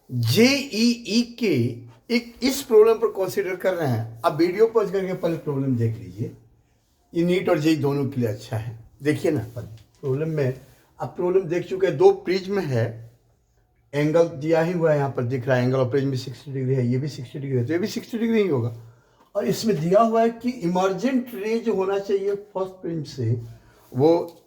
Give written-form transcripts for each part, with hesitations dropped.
JEE के एक इस प्रॉब्लम पर कंसीडर कर रहे हैं। अब वीडियो पॉज करके पहले प्रॉब्लम देख लीजिए। ये नीट और जेई दोनों के लिए अच्छा है। देखिए ना प्रॉब्लम में, अब प्रॉब्लम देख चुके हैं। दो प्रिज्म है, एंगल दिया ही हुआ है, यहाँ पर दिख रहा है एंगल ऑफ प्रिज्म भी 60 डिग्री है, ये भी 60 डिग्री है, तो ये भी 60 डिग्री ही होगा। और इसमें दिया हुआ है कि इमर्जेंट रे जो होना चाहिए फर्स्ट प्रिज्म से, वो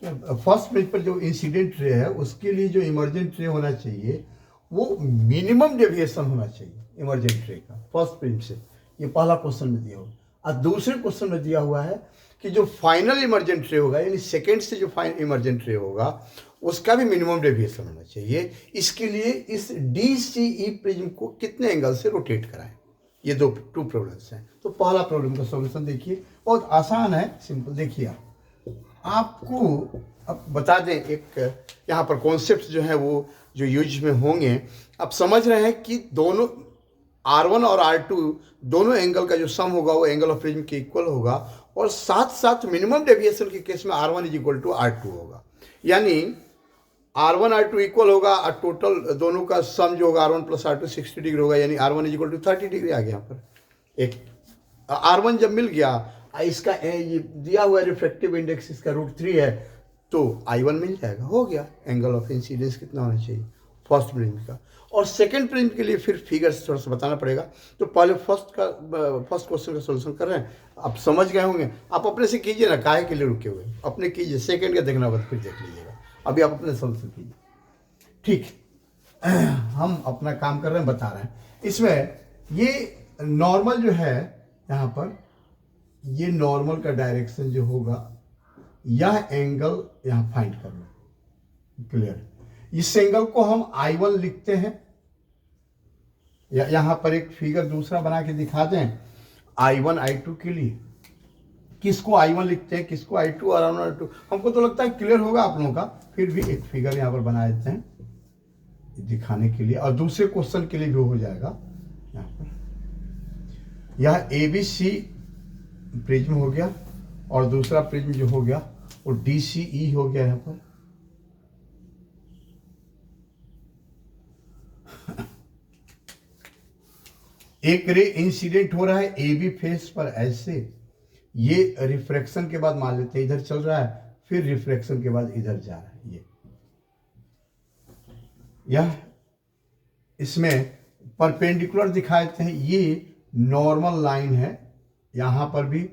फर्स्ट प्रिज्म पर जो इंसिडेंट रे है उसके लिए जो इमर्जेंट रे होना चाहिए वो मिनिमम डेविएशन होना चाहिए इमर्जेंट रे का फर्स्ट प्रिज्म से। ये पहला क्वेश्चन में दिया हुआ। और दूसरे क्वेश्चन में दिया हुआ है कि जो फाइनल इमर्जेंट रे होगा, यानी सेकेंड से जो फाइनल इमर्जेंट रे होगा उसका भी मिनिमम डेविएशन होना चाहिए। इसके लिए इस DCE प्रिज्म को कितने एंगल से रोटेट कराएं। ये टू प्रॉब्लम्स हैं। तो पहला प्रॉब्लम का सॉल्यूशन देखिए, बहुत आसान है, सिंपल। देखिए आपको अब बता दें, एक यहाँ पर कॉन्सेप्ट जो है वो जो यूज में होंगे। आप समझ रहे हैं कि दोनों R1 और R2 दोनों एंगल का जो सम होगा वो एंगल ऑफ प्रिज्म के इक्वल होगा, और साथ साथ मिनिमम डेविएशन के केस में R1 is equal to R2 होगा। यानी R1 R2 इक्वल होगा और टोटल दोनों का सम जो होगा R1 प्लस R2 60 डिग्री होगा, यानी R1 is equal to 30 degree आ गया। यहाँ पर एक R1 जब मिल गया, इसका ये दिया हुआ रिफ्रैक्टिव इंडेक्स इसका √3 है, तो I1 मिल जाएगा, हो गया। एंगल ऑफ इंसिडेंस कितना होना चाहिए फर्स्ट प्रिज्म का। और सेकंड प्रिज्म के लिए फिर फिगर से थोड़ा सा बताना पड़ेगा। तो पहले फर्स्ट क्वेश्चन का सोल्यूशन कर रहे हैं, आप समझ गए होंगे। आप अपने से कीजिए ना, काहे के लिए रुके हुए, अपने कीजिए। सेकंड का देखना बाद फिर देख लीजिएगा, अभी आप अपने सोल्यूशन कीजिए। ठीक, हम अपना काम कर रहे हैं, बता रहे हैं। इसमें ये नॉर्मल जो है, यहाँ पर ये नॉर्मल का डायरेक्शन जो होगा, यह एंगल यहाँ फाइंड करना, क्लियर। इस एंगल को हम I1 लिखते हैं, या यहां पर एक फिगर दूसरा बना के दिखा दें I1 I2 के लिए। किसको I1 लिखते हैं, किसको I2, और R1 R2, हमको तो लगता है क्लियर होगा आप लोगों का। फिर भी एक फिगर यहां पर बना देते हैं दिखाने के लिए, और दूसरे क्वेश्चन के लिए भी हो जाएगा। यहाँ पर यह ABC प्रिज्म हो गया, और दूसरा प्रिज्म जो हो गया वो DCE हो गया। यहाँ पर एक रे इंसिडेंट हो रहा है AB फेस पर, ऐसे ये रिफ्रैक्शन के बाद मान लेते हैं इधर चल रहा है, फिर रिफ्रैक्शन के बाद इधर जा रहा है। यह इसमें परपेंडिकुलर दिखा देते हैं। ये नॉर्मल लाइन है, यहां पर भी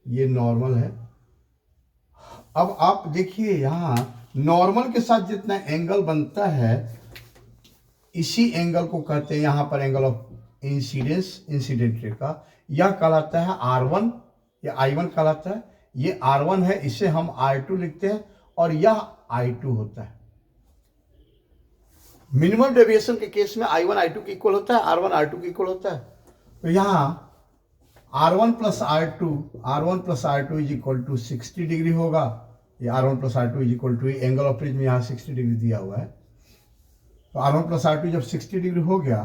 ये नॉर्मल है। अब आप देखिए, यहां नॉर्मल के साथ जितना एंगल बनता है, इसी एंगल को कहते हैं यहां पर angle of incidence, incident ray का। यह कहलाता है R1 या I1 कहलाता है। ये R1 है, इसे हम R2 लिखते हैं, और यह I2 होता है। मिनिमम डेविएशन के केस में I1 I2 के इक्वल होता है, R1 R2 के इक्वल होता है। तो यहां R1 plus R2 is equal to 60 degree होगा। ये R1 plus R2 is equal to, angle of prism यहाँ 60 डिग्री दिया हुआ है। तो R1 प्लस R2 जब 60 डिग्री हो गया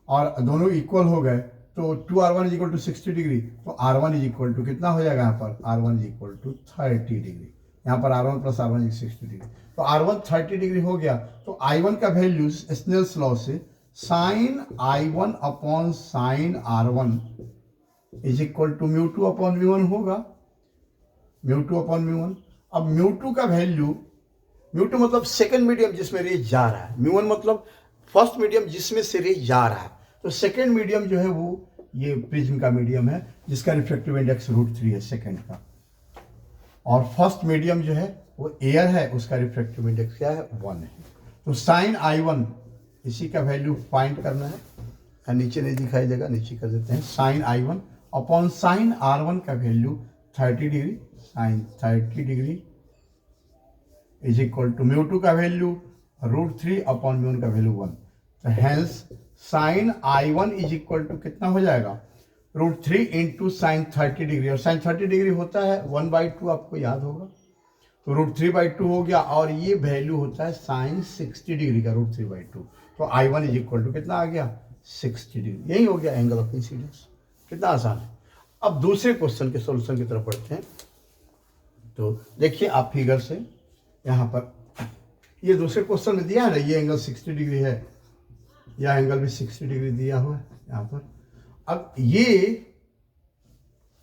और दोनों इक्वल हो गए, तो 2R1 is equal to 60 degree, तो R1 इज इक्वल टू कितना हो जाएगा। यहाँ पर R1 is equal to 30 degree. यहाँ पर R1 plus R1 is 60 degree, तो R1 30 डिग्री हो गया। तो I1 का वैल्यू स्नेल्स लॉ से sine I1 upon sine R1 is equal to μ2 upon μ1 होगा, μ2 अपॉन μ1। अब μ2 का वैल्यू, μ2 मतलब सेकंड मीडियम जिसमें रे जा रहा है, μ1 मतलब फर्स्ट मीडियम जिसमें से रे जा रहा है। तो सेकंड मीडियम जो है वो ये प्रिज्म का मीडियम है, जिसका रिफ्रैक्टिव इंडेक्स √3 है सेकंड का, और फर्स्ट मीडियम जो है वो एयर है, उसका रिफ्रैक्टिव इंडेक्स क्या है, 1 है। तो साइन I1 इसी का वैल्यू फाइंड करना है, नीचे नहीं दिखाई देगा, नीचे कर देते हैं। Sign I1 upon sine R1 का value 30 degree, sine 30 degree is equal to μ2 का वैल्यू √3 अपॉन μ1 का वैल्यू 1। तो hence sine I1 is equal to कितना हो जाएगा, √3 इंटू साइन 30 डिग्री, और साइन 30 डिग्री होता है 1/2, आपको याद होगा। तो √3/2 हो गया, और ये वैल्यू होता है साइन 60 डिग्री का √3/2। तो I1 इज इक्वल टू कितना आ गया, 60 डिग्री। यही हो गया एंगल ऑफ इंसिडेंस। कितना आसान है। अब दूसरे क्वेश्चन के सॉल्यूशन की तरफ बढ़ते हैं। तो देखिए आप फिगर से, यहाँ पर ये दूसरे क्वेश्चन में दिया है ना, ये एंगल 60 डिग्री है, यह एंगल भी 60 डिग्री दिया हुआ है यहाँ पर। अब ये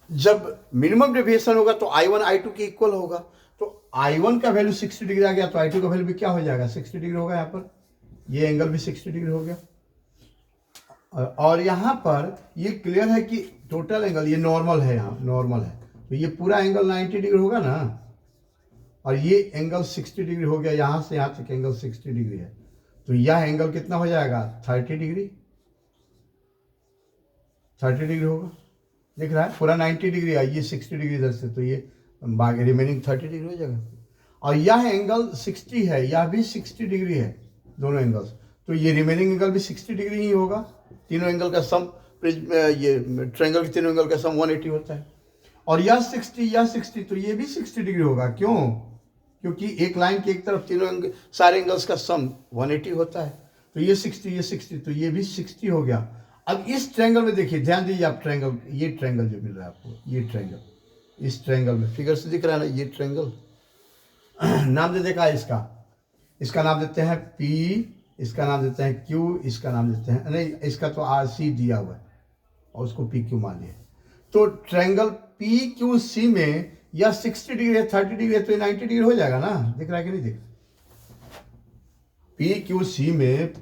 जब मिनिमम डेविएशन होगा तो I1 I2 के इक्वल होगा, तो I1 का वैल्यू 60 डिग्री आ गया तो I2 का वैल्यू भी क्या हो जाएगा, 60 डिग्री होगा। यहाँ पर ये एंगल भी 60 डिग्री हो गया। और यहाँ पर ये क्लियर है कि टोटल एंगल ये नॉर्मल है, यहाँ नॉर्मल है, तो ये पूरा एंगल 90 डिग्री होगा ना, और ये एंगल 60 डिग्री हो गया, यहाँ से यहाँ तक एंगल 60 डिग्री है, तो यह एंगल कितना हो जाएगा, 30 डिग्री, 30 डिग्री होगा। दिख रहा है पूरा 90 डिग्री है, ये 60 डिग्री इधर से, तो ये बाकी रिमेनिंग 30 डिग्री हो जाएगा। और यह एंगल 60 है, यह भी 60 डिग्री है, दोनों एंगल्स, तो ये रिमेनिंग एंगल भी 60 डिग्री ही होगा। तीनों एंगल का सम, ये ट्रायंगल के तीनों एंगल का सम 180 होता है। और यह 60 तो ये भी 60 डिग्री होगा। क्यों? क्योंकि एक लाइन की एक तरफ तीनों सारे एंगल्स का सम 180 होता है, तो ये 60 तो ये भी 60 हो गया। अब इस ट्रायंगल में देखिए, ध्यान दीजिए आप, ट्रायंगल, ये ट्रायंगल जो मिल रहा है आपको, ये ट्रायंगल, इस ट्रायंगल में फिगर से दिख रहा है ना, ये ट्रायंगल नाम दे देखा इसका नाम देते हैं P, इसका नाम देते हैं Q, इसका नाम देते हैं, नहीं इसका तो RC दिया हुआ है और उसको PQ मान लिया। तो ट्रायंगल PQC में या 60 डिग्री है, 30 डिग्री है, तो ये 90 डिग्री हो जाएगा ना। दिख रहा है कि नहीं दिख? PQC में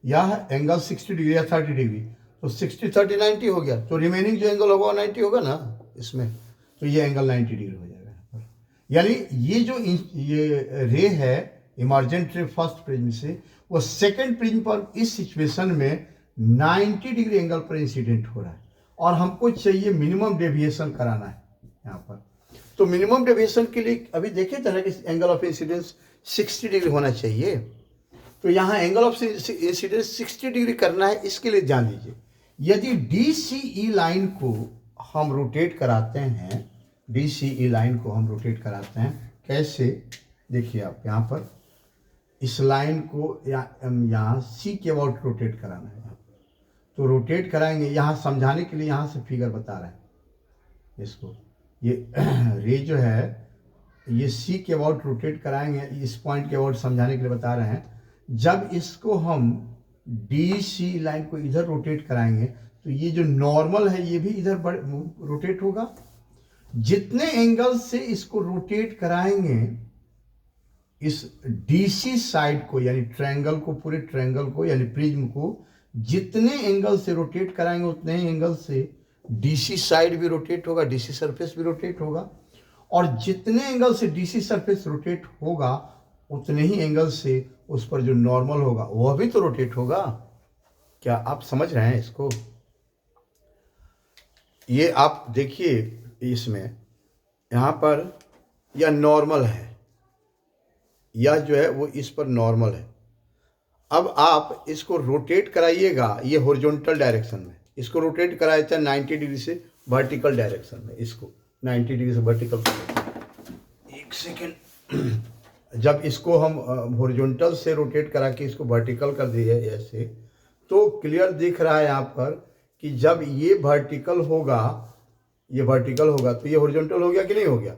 यह एंगल 60 डिग्री या 30 डिग्री, तो 60 30 90 हो गया, तो रिमेनिंग जो एंगल होगा वो 90 होगा ना इसमें, तो ये एंगल 90 डिग्री हो जाएगा यहाँ पर। यानी ये जो ये रे है इमर्जेंट रे फर्स्ट प्रिज्म से, वो सेकंड प्रिज्म पर इस सिचुएशन में 90 डिग्री एंगल पर इंसिडेंट हो रहा है, और हमको चाहिए मिनिमम डेविएशन कराना है यहाँ पर। तो मिनिमम डेविएशन के लिए अभी देखे थे कि एंगल ऑफ इंसिडेंस 60 डिग्री होना चाहिए, तो यहाँ एंगल ऑफ इंसिडेंस 60 डिग्री करना है। इसके लिए ध्यान दीजिए, यदि DCE लाइन को हम रोटेट कराते हैं, DCE लाइन को हम रोटेट कराते हैं कैसे, देखिए आप यहाँ पर इस लाइन को यहाँ C के अबाउट रोटेट कराना है, तो रोटेट कराएंगे। यहाँ समझाने के लिए यहाँ से फिगर बता रहे हैं इसको, ये रे जो है ये C के अबाउट रोटेट कराएंगे, इस पॉइंट के अबाउट समझाने के लिए बता रहे हैं। जब इसको हम DC लाइन को इधर रोटेट कराएंगे तो ये जो नॉर्मल है ये भी इधर रोटेट होगा। जितने एंगल से इसको रोटेट कराएंगे इस DC साइड को, यानी ट्रायंगल को, पूरे ट्रायंगल को यानी प्रिज्म को जितने एंगल से रोटेट कराएंगे उतने ही एंगल से DC साइड भी रोटेट होगा, DC सरफेस भी रोटेट होगा, और जितने एंगल से DC सरफेस रोटेट होगा उतने ही एंगल से उस पर जो नॉर्मल होगा वह भी तो रोटेट होगा। क्या आप समझ रहे हैं इसको? ये आप देखिए, इसमें यहाँ पर यह नॉर्मल है, यह जो है वो इस पर नॉर्मल है। अब आप इसको रोटेट कराइएगा, ये हॉरिजॉन्टल डायरेक्शन में, इसको रोटेट कराया था 90 डिग्री से वर्टिकल डायरेक्शन में, इसको 90 डिग्री से वर्टिकल। एक सेकेंड, जब इसको हम हॉरिजॉन्टल से रोटेट करा के इसको वर्टिकल कर दिए ऐसे, तो क्लियर दिख रहा है यहाँ पर कि जब ये वर्टिकल होगा, ये वर्टिकल होगा तो ये हॉरिजॉन्टल हो गया कि नहीं हो गया।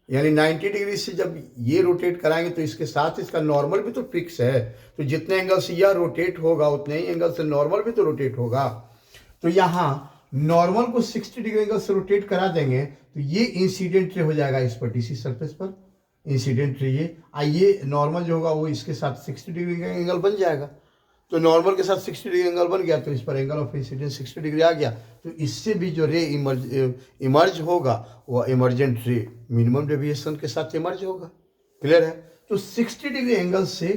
यानी 90 डिग्री से जब ये रोटेट कराएंगे तो इसके साथ इसका नॉर्मल भी तो फिक्स है, तो जितने एंगल से यह रोटेट होगा उतने ही एंगल से नॉर्मल भी तो रोटेट होगा। तो यहाँ नॉर्मल को 60 डिग्री एंगल से रोटेट करा देंगे तो ये इंसिडेंट रे हो जाएगा इस पर, DC सरफेस पर इंसिडेंट रे, ये नॉर्मल जो होगा वो इसके साथ 60 डिग्री का एंगल बन जाएगा। तो नॉर्मल के साथ 60 डिग्री एंगल बन गया, तो इस पर एंगल ऑफ इंसिडेंस 60 डिग्री आ गया, तो इससे भी जो रे इमर्ज होगा वो इमर्जेंट रे मिनिमम डेविएशन के साथ इमर्ज होगा। क्लियर है? तो 60 डिग्री एंगल से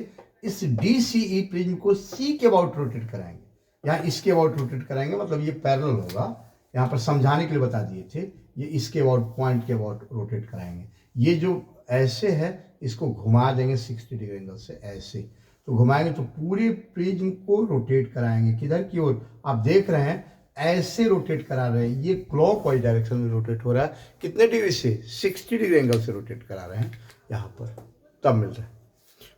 इस DCE प्रिज्म को C के अबाउट रोटेट कराएंगे, यहाँ इसके अबाउट रोटेट कराएंगे, मतलब ये पैरेलल होगा। यहाँ पर समझाने के लिए बता दिए थे, ये इसके अबाउट, पॉइंट के अबाउट रोटेट कराएंगे। ये जो ऐसे है इसको घुमा देंगे 60 डिग्री एंगल से ऐसे, तो घुमाएंगे तो पूरे प्रिज्म को रोटेट कराएंगे। किधर की ओर? आप देख रहे हैं ऐसे रोटेट करा रहे हैं, ये क्लॉकवाइज डायरेक्शन में रोटेट हो रहा है। कितने डिग्री से? 60 डिग्री एंगल से रोटेट करा रहे हैं यहाँ पर, तब मिल रहा है।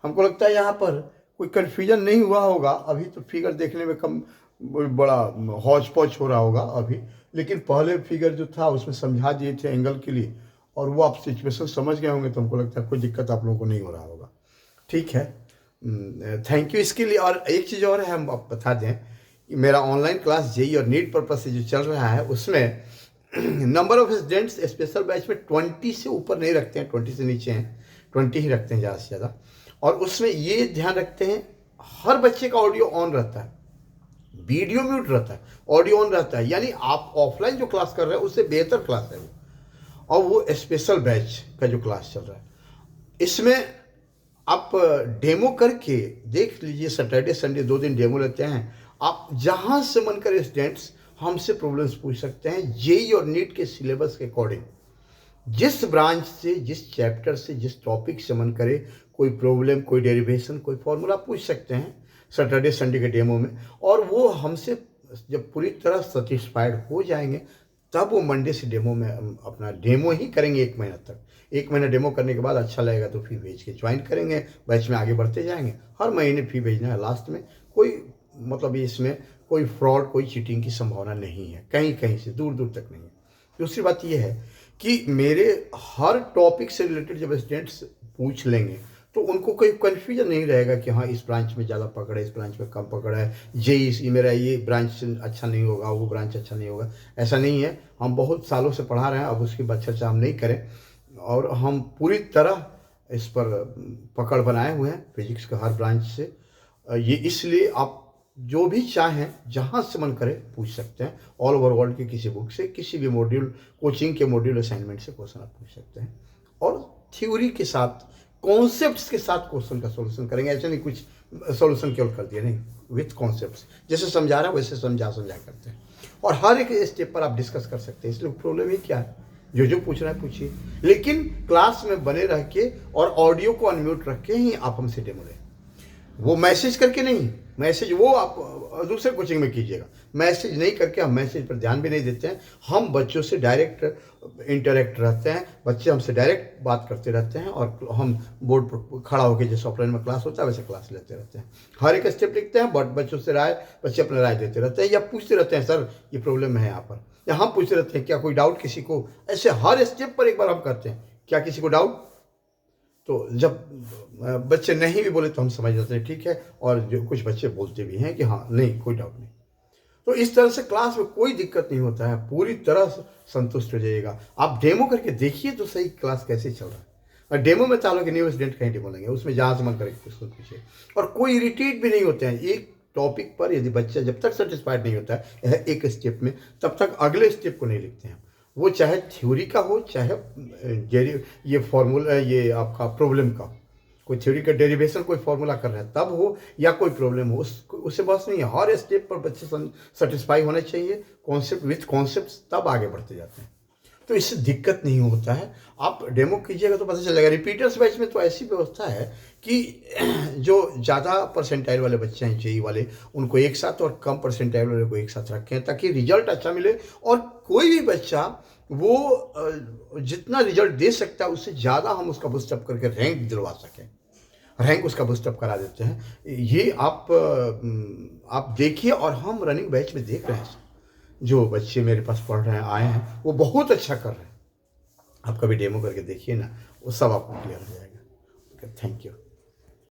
हमको लगता है यहाँ पर कोई कन्फ्यूजन नहीं हुआ होगा। अभी तो फिगर देखने में कम बड़ा हौच पौच हो रहा होगा अभी, लेकिन पहले फिगर जो था उसमें समझा दिए थे एंगल के लिए, और वो आप सिचुएशन समझ गए होंगे, तो हमको लगता है कोई दिक्कत आप लोगों को नहीं हो रहा होगा। ठीक है, थैंक यू इसके लिए। और एक चीज़ और है, हम आप बता दें कि मेरा ऑनलाइन क्लास जेई और नीट पर्पज से जो चल रहा है उसमें number of students special batch में 20 से ऊपर नहीं रखते हैं, 20 से नीचे हैं, 20 ही रखते हैं ज़्यादा से ज़्यादा। और उसमें ये ध्यान रखते हैं हर बच्चे का ऑडियो ऑन रहता है, वीडियो म्यूट रहता है, ऑडियो ऑन रहता है, यानी आप ऑफलाइन जो क्लास कर रहे हैं उससे बेहतर क्लास है वो। और वो स्पेशल बैच का जो क्लास चल रहा है इसमें आप डेमो करके देख लीजिए, सैटरडे संडे 2 दिन डेमो लेते हैं। आप जहाँ से मन करे स्टूडेंट्स हमसे प्रॉब्लम्स पूछ सकते हैं जेई और नीट के सिलेबस के अकॉर्डिंग। जिस ब्रांच से, जिस चैप्टर से, जिस टॉपिक से मन करे, कोई प्रॉब्लम, कोई डेरिवेशन, कोई फॉर्मूला पूछ सकते हैं सैटरडे संडे के डेमो में। और वो हमसे जब पूरी तरह सेटिस्फाइड हो जाएंगे तब वो मंडे से डेमो में अपना डेमो ही करेंगे 1 महीना तक। 1 महीना डेमो करने के बाद अच्छा लगेगा तो फी भेज के ज्वाइन करेंगे, बैच में आगे बढ़ते जाएंगे। हर महीने फी भेजना है लास्ट में। कोई मतलब इसमें कोई फ्रॉड, कोई चीटिंग की संभावना नहीं है, कहीं कहीं से दूर दूर तक नहीं है। दूसरी बात यह है कि मेरे हर टॉपिक से रिलेटेड जब स्टूडेंट्स पूछ लेंगे तो उनको कोई कन्फ्यूजन नहीं रहेगा कि हाँ इस ब्रांच में ज़्यादा पकड़ है, इस ब्रांच में कम पकड़ है, जेई मेरा ये ब्रांच अच्छा नहीं होगा, वो ब्रांच अच्छा नहीं होगा। ऐसा नहीं है, हम बहुत सालों से पढ़ा रहे हैं, अब उसकी चर्चा हम नहीं करें। और हम पूरी तरह इस पर पकड़ बनाए हुए हैं फिजिक्स का हर ब्रांच से। ये इसलिए आप जो भी चाहें जहाँ से मन करे पूछ सकते हैं। ऑल ओवर वर्ल्ड के किसी बुक से, किसी भी मॉड्यूल, कोचिंग के मॉड्यूल असाइनमेंट से क्वेश्चन आप पूछ सकते हैं। और थ्योरी के साथ, कॉन्सेप्ट्स के साथ क्वेश्चन का सॉल्यूशन करेंगे। ऐसे नहीं कुछ सॉल्यूशन केवल कर दिया, नहीं, विथ कॉन्सेप्ट्स। जैसे समझा रहा है वैसे समझा करते हैं। और हर एक स्टेप पर आप डिस्कस कर सकते हैं, इसलिए प्रॉब्लम ही क्या है, जो पूछ रहा है पूछिए। लेकिन क्लास में बने रह के और ऑडियो को अनम्यूट रख के ही आप हमसे डेमो लें। वो मैसेज करके नहीं, मैसेज वो आप दूसरे कोचिंग में कीजिएगा। मैसेज नहीं करके, हम मैसेज पर ध्यान भी नहीं देते हैं। हम बच्चों से डायरेक्ट इंटरेक्ट रहते हैं, बच्चे हमसे डायरेक्ट बात करते रहते हैं और हम बोर्ड पर खड़ा होकर जैसे ऑफलाइन में क्लास होता है वैसे क्लास लेते रहते हैं। हर एक स्टेप लिखते हैं, बट बच्चों से बच्चे अपना राय देते रहते हैं या पूछते रहते हैं सर ये प्रॉब्लम है यहाँ पर, या हम पूछते रहते हैं क्या कोई डाउट किसी को। ऐसे हर स्टेप पर एक बार हम करते हैं क्या किसी को डाउट। तो जब बच्चे नहीं भी बोले तो हम समझ जाते हैं ठीक है, और जो कुछ बच्चे बोलते भी हैं कि हाँ नहीं कोई डाउट नहीं। तो इस तरह से क्लास में कोई दिक्कत नहीं होता है, पूरी तरह से संतुष्ट हो जाइएगा। आप डेमो करके देखिए तो सही क्लास कैसे चल रहा है। और डेमो में चालो कि न्यू स्टूडेंट कहीं डेमो लेंगे, उसमें जहाँ से मन करेंगे क्वेश्चन पूछिए। और कोई इरिटेट भी नहीं होते हैं। एक टॉपिक पर यदि बच्चा जब तक सेटिस्फाइड नहीं होता है एक स्टेप में, तब तक अगले स्टेप को नहीं लिखते हैं। वो चाहे थ्योरी का हो, चाहे ये फॉर्मूला, ये आपका प्रॉब्लम का, कोई थ्योरी का डेरिवेशन कोई फॉर्मूला कर रहे हैं तब हो, या कोई प्रॉब्लम हो, उससे बस नहीं है। हर स्टेप पर बच्चे सेटिस्फाई होने चाहिए, कॉन्सेप्ट विथ कॉन्सेप्ट, तब आगे बढ़ते जाते हैं। तो इससे दिक्कत नहीं होता है। आप डेमो कीजिएगा तो पता चलेगा। रिपीटर्स बैच में तो ऐसी व्यवस्था है कि जो ज़्यादा परसेंटाइल वाले बच्चे हैं जेई वाले, उनको एक साथ, और कम परसेंटाइल वाले को एक साथ रखें ताकि रिजल्ट अच्छा मिले। और कोई भी बच्चा वो जितना रिजल्ट दे सकता है उससे ज़्यादा हम उसका बूस्टअप करके रैंक दिलवा सकें। रैंक उसका बूस्टअप करा देते हैं। ये आप देखिए। और हम रनिंग बैच में देख रहे हैं जो बच्चे मेरे पास पढ़ रहे हैं, आए हैं, वो बहुत अच्छा कर रहे हैं। आप कभी डेमो करके देखिए ना, वो सब आपको क्लियर हो जाएगा। Thank you.